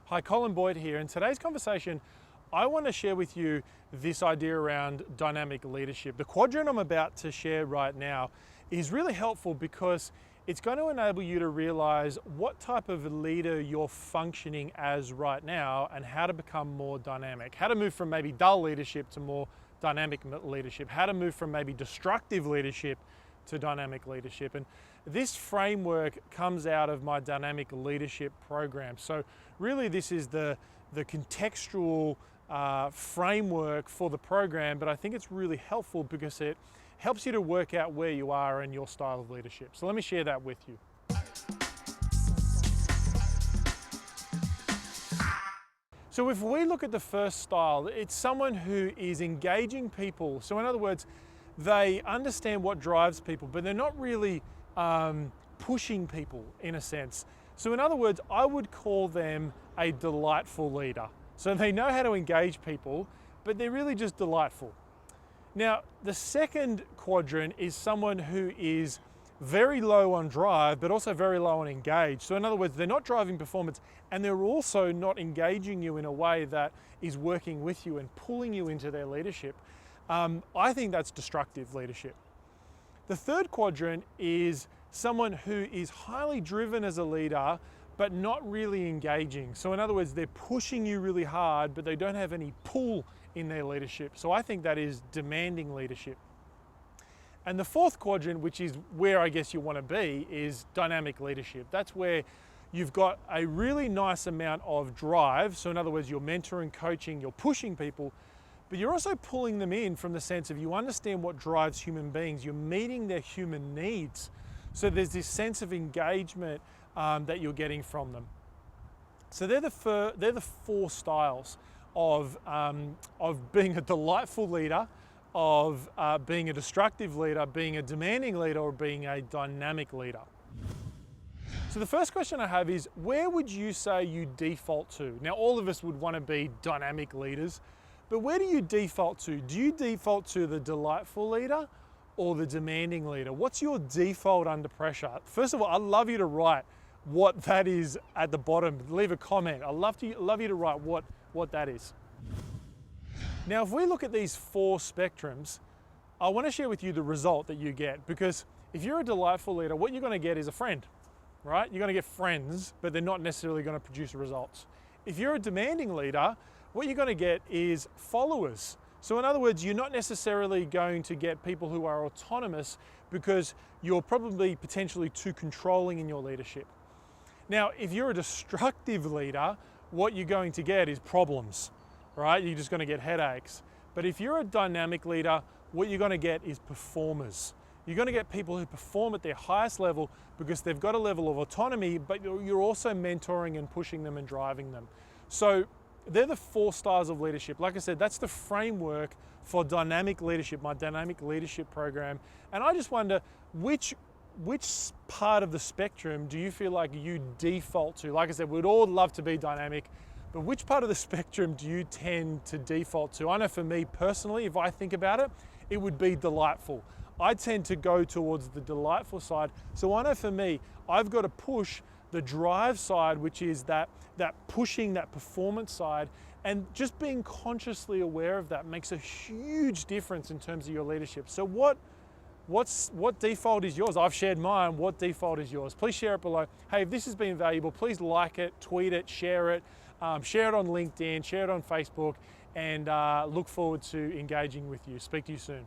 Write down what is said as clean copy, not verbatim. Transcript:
Hi, Colin Boyd here. In today's conversation, I want to share with you this idea around dynamic leadership. The quadrant I'm about to share right now is really helpful because it's going to enable you to realize what type of leader you're functioning as right now and how to become more dynamic, how to move from maybe dull leadership to more dynamic leadership, how to move from maybe destructive leadership to dynamic leadership. And this framework comes out of my dynamic leadership program. So really this is the contextual framework for the program, but I think it's really helpful because it helps you to work out where you are in your style of leadership. So let me share that with you. So if we look at the first style, it's someone who is engaging people. So in other words, they understand what drives people, but they're not really pushing people in a sense. So in other words, I would call them a delightful leader. So they know how to engage people, but they're really just delightful. Now, the second quadrant is someone who is very low on drive, but also very low on engage. So in other words, they're not driving performance, and they're also not engaging you in a way that is working with you and pulling you into their leadership. I think that's destructive leadership. The third quadrant is someone who is highly driven as a leader, but not really engaging. So in other words, they're pushing you really hard, but they don't have any pull in their leadership. So I think that is demanding leadership. And the fourth quadrant, which is where I guess you want to be, is dynamic leadership. That's where you've got a really nice amount of drive. So in other words, you're mentoring, coaching, you're pushing people, but you're also pulling them in from the sense of you understand what drives human beings. You're meeting their human needs. So there's this sense of engagement that you're getting from them. So they're the four styles of being a delightful leader, of being a destructive leader, being a demanding leader, or being a dynamic leader. So the first question I have is, where would you say you default to? Now, all of us would want to be dynamic leaders, but where do you default to? Do you default to the delightful leader or the demanding leader? What's your default under pressure? First of all, I'd love you to write what that is at the bottom. Leave a comment. I'd love you to write what that is. Now, if we look at these four spectrums, I want to share with you the result that you get, because if you're a delightful leader, what you're going to get is a friend, right? You're going to get friends, but they're not necessarily going to produce results. If you're a demanding leader, what you're going to get is followers. So in other words, you're not necessarily going to get people who are autonomous because you're probably potentially too controlling in your leadership. Now, if you're a destructive leader, what you're going to get is problems, right? You're just going to get headaches. But if you're a dynamic leader, what you're going to get is performers. You're going to get people who perform at their highest level because they've got a level of autonomy, but you're also mentoring and pushing them and driving them. So they're the four styles of leadership. Like I said, that's the framework for dynamic leadership, my dynamic leadership program. And I just wonder, which part of the spectrum do you feel like you default to? Like I said, we'd all love to be dynamic, but which part of the spectrum do you tend to default to? I know for me personally, if I think about it, it would be delightful. I tend to go towards the delightful side. So I know for me, I've got to push the drive side, which is that pushing, that performance side, and just being consciously aware of that makes a huge difference in terms of your leadership. So what default is yours? I've shared mine. What default is yours? Please share it below. Hey, if this has been valuable, please like it, tweet it, share it on LinkedIn, share it on Facebook, and look forward to engaging with you. Speak to you soon.